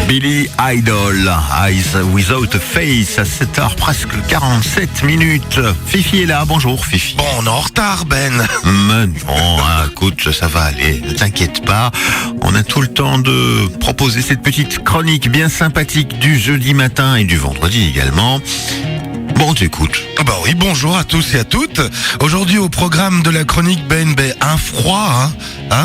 Billy Idol, Eyes Without a Face, à 7h presque 47 minutes. Fifi est là, bonjour Fifi. Bon, on est en retard, Ben. Mais non, écoute, ça va aller, ne t'inquiète pas. On a tout le temps de proposer cette petite chronique bien sympathique du jeudi matin et du vendredi également. Bon, t'écoutes. Bah oui, bonjour à tous et à toutes. Aujourd'hui au programme de la chronique Ben, un froid,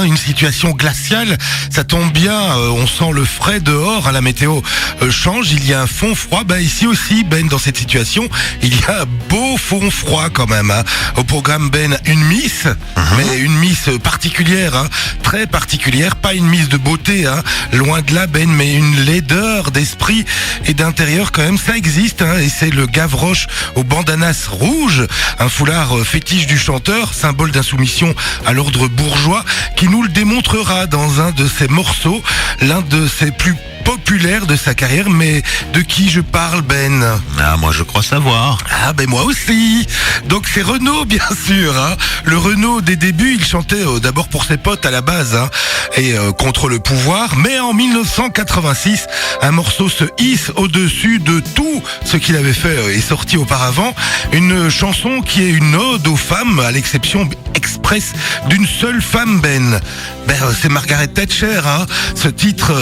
une situation glaciale. Ça tombe bien, on sent le frais dehors, la météo change, il y a un fond froid. Ici aussi, Ben, dans cette situation, il y a un beau fond froid quand même. Au programme Ben, une miss, mais une miss particulière, très particulière, pas une miss de beauté, loin de là Ben, mais une laideur d'esprit et d'intérieur quand même, ça existe, et c'est le Gavroche au bandanas rouge, un foulard fétiche du chanteur, symbole d'insoumission à l'ordre bourgeois, qui nous le démontrera dans un de ses morceaux, l'un de ses plus populaires de sa carrière. Mais de qui je parle, Ben? Moi je crois savoir. Moi aussi. Donc c'est Renaud, bien sûr, Le Renaud des débuts, il chantait d'abord pour ses potes à la base, et contre le pouvoir. Mais en 1986, un morceau se hisse au-dessus de tout ce qu'il avait fait et sorti auparavant. Une chanson qui est une ode aux femmes, à l'exception express d'une seule femme, Ben. C'est Margaret Thatcher, Ce titre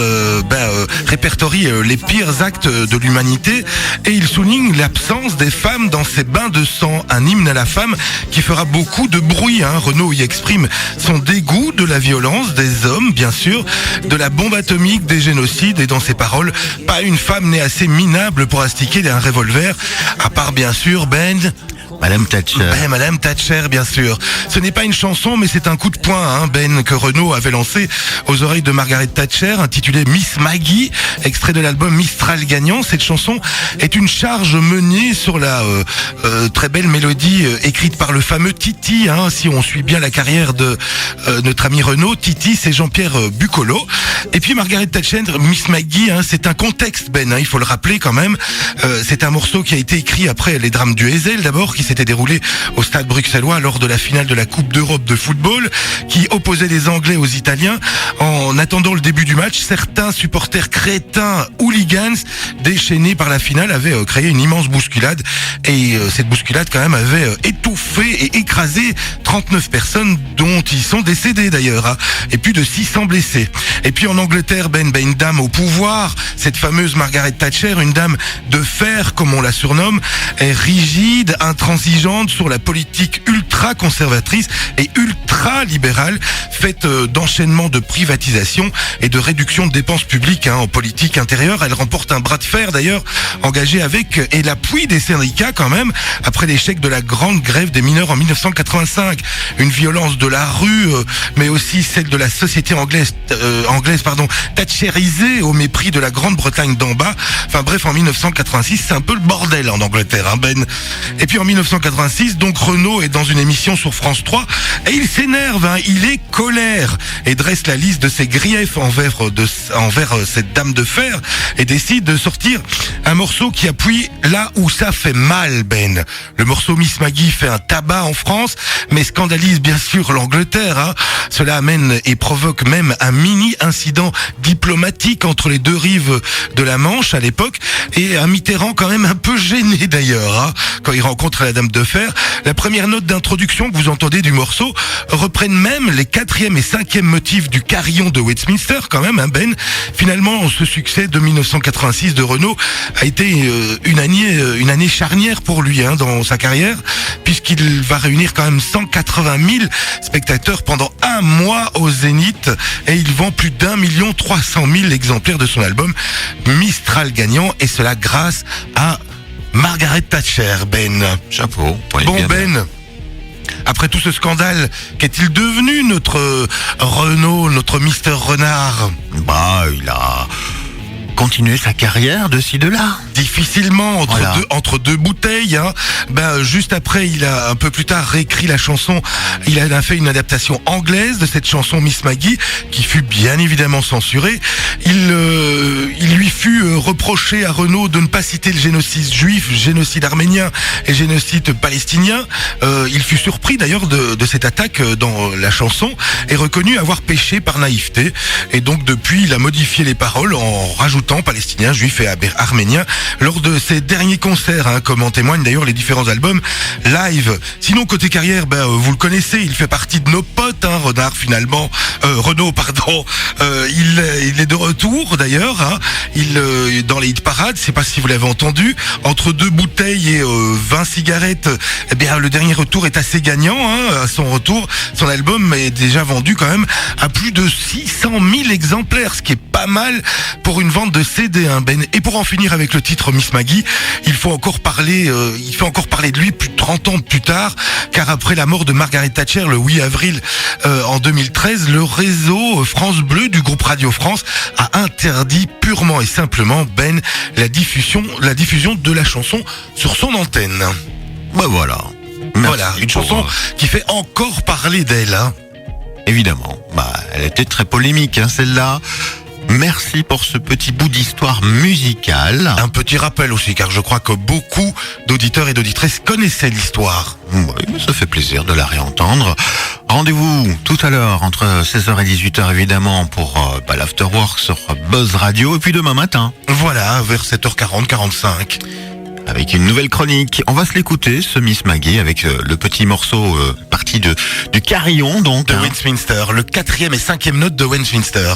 répertorie les pires actes de l'humanité, et il souligne l'absence des femmes dans ces bains de sang, un hymne à la femme qui fera beaucoup de bruit. Renaud y exprime son dégoût de la violence des hommes, bien sûr, de la bombe atomique, des génocides, et dans ses paroles, pas une femme n'est assez minable pour astiquer un revolver, à part bien sûr Ben, Madame Thatcher. Madame Thatcher, bien sûr. Ce n'est pas une chanson, mais c'est un coup de poing, Ben, que Renaud avait lancé aux oreilles de Margaret Thatcher, intitulé Miss Maggie, extrait de l'album Mistral gagnant. Cette chanson est une charge menée sur la très belle mélodie écrite par le fameux Titi. Si on suit bien la carrière de notre ami Renaud, Titi, c'est Jean-Pierre Bucolo. Et puis Margaret Thatcher, Miss Maggie, c'est un contexte, Ben, il faut le rappeler quand même. C'est un morceau qui a été écrit après les drames du Heysel, d'abord, qui s'était déroulé au stade bruxellois lors de la finale de la Coupe d'Europe de football, qui opposait les Anglais aux Italiens. En attendant le début du match, certains supporters crétins, hooligans, déchaînés par la finale, avaient créé une immense bousculade, et cette bousculade quand même avait étouffé et écrasé 39 personnes, dont ils sont décédés d'ailleurs, et plus de 600 blessés. Et puis en Angleterre, une dame au pouvoir, cette fameuse Margaret Thatcher, une dame de fer comme on la surnomme, est rigide, intransigeante sur la politique ultra conservatrice et ultra libérale, faite d'enchaînements de privatisation et de réduction de dépenses publiques en politique intérieure. Elle remporte un bras de fer d'ailleurs, engagé avec et l'appui des syndicats quand même, après l'échec de la grande grève des mineurs en 1985. Une violence de la rue, mais aussi celle de la société anglaise, thatchérisée au mépris de la Grande-Bretagne d'en bas. Enfin bref, en 1986, c'est un peu le bordel en Angleterre, Ben. Et puis en 1986, donc Renaud est dans une émission sur France 3 et il s'énerve, il est colère et dresse la liste de ses griefs envers cette dame de fer, et décide de sortir un morceau qui appuie là où ça fait mal, Ben. Le morceau Miss Maggie fait un tabac en France, mais scandalise bien sûr l'Angleterre. Cela amène et provoque même un mini incident diplomatique entre les deux rives de la Manche à l'époque, et un Mitterrand quand même un peu gêné d'ailleurs, quand il rencontre la dame de fer. La première note d'introduction que vous entendez du morceau reprennent même les 4e et 5e motifs du carillon de Westminster quand même, Ben. Finalement, ce succès de 1986 de Renaud a été une année charnière pour lui dans sa carrière, puisqu'il va réunir quand même 180 000 spectateurs pendant un mois au Zénith, et il vend plus d'1 300 000 exemplaires de son album Mistral gagnant, et cela grâce à Margaret Thatcher, Ben. Chapeau. Bon, Ben, après tout ce scandale, qu'est-il devenu notre Renaud, notre Mister Renard? Il a continué sa carrière de ci de là. Difficilement, entre deux bouteilles. Juste après, il a un peu plus tard réécrit la chanson. Il a fait une adaptation anglaise de cette chanson Miss Maggie, qui fut bien évidemment censurée. Il lui fut reproché à Renaud de ne pas citer le génocide juif, génocide arménien et génocide palestinien. Il fut surpris d'ailleurs de cette attaque dans la chanson et reconnu avoir péché par naïveté. Et donc depuis, il a modifié les paroles en rajoutant combattants palestiniens, juifs et arméniens lors de ses derniers concerts, hein, comme en témoignent d'ailleurs les différents albums live. Sinon, côté carrière, vous le connaissez, il fait partie de nos potes, hein, Renaud, pardon. Il est de retour d'ailleurs, hein, dans les hit parades, je sais pas si vous l'avez entendu, entre 2 bouteilles et 20 cigarettes, le dernier retour est assez gagnant, hein, à son retour, son album est déjà vendu quand même à plus de 600 000 exemplaires, ce qui est pas mal pour une vente de CD, hein, Ben. Et pour en finir avec le titre Miss Maggie, il fait encore parler de lui plus de 30 ans plus tard, car après la mort de Margaret Thatcher le 8 avril en 2013, le réseau France Bleu du groupe Radio France a interdit purement et simplement, Ben, la diffusion de la chanson sur son antenne. Voilà. Merci voilà, une chanson qui fait encore parler d'elle, hein. Évidemment, elle était très polémique, hein, celle-là. Merci pour ce petit bout d'histoire musicale. Un petit rappel aussi, car je crois que beaucoup d'auditeurs et d'auditrices connaissaient l'histoire. Oui, ça fait plaisir de la réentendre. Rendez-vous tout à l'heure entre 16h et 18h évidemment pour l'Afterwork sur Buzz Radio, et puis demain matin. Voilà, vers 7h40, 45. Avec une nouvelle chronique. On va se l'écouter, ce Miss Maggie, avec le petit morceau parti du carillon, donc. De Westminster, le 4e et 5e note de Westminster.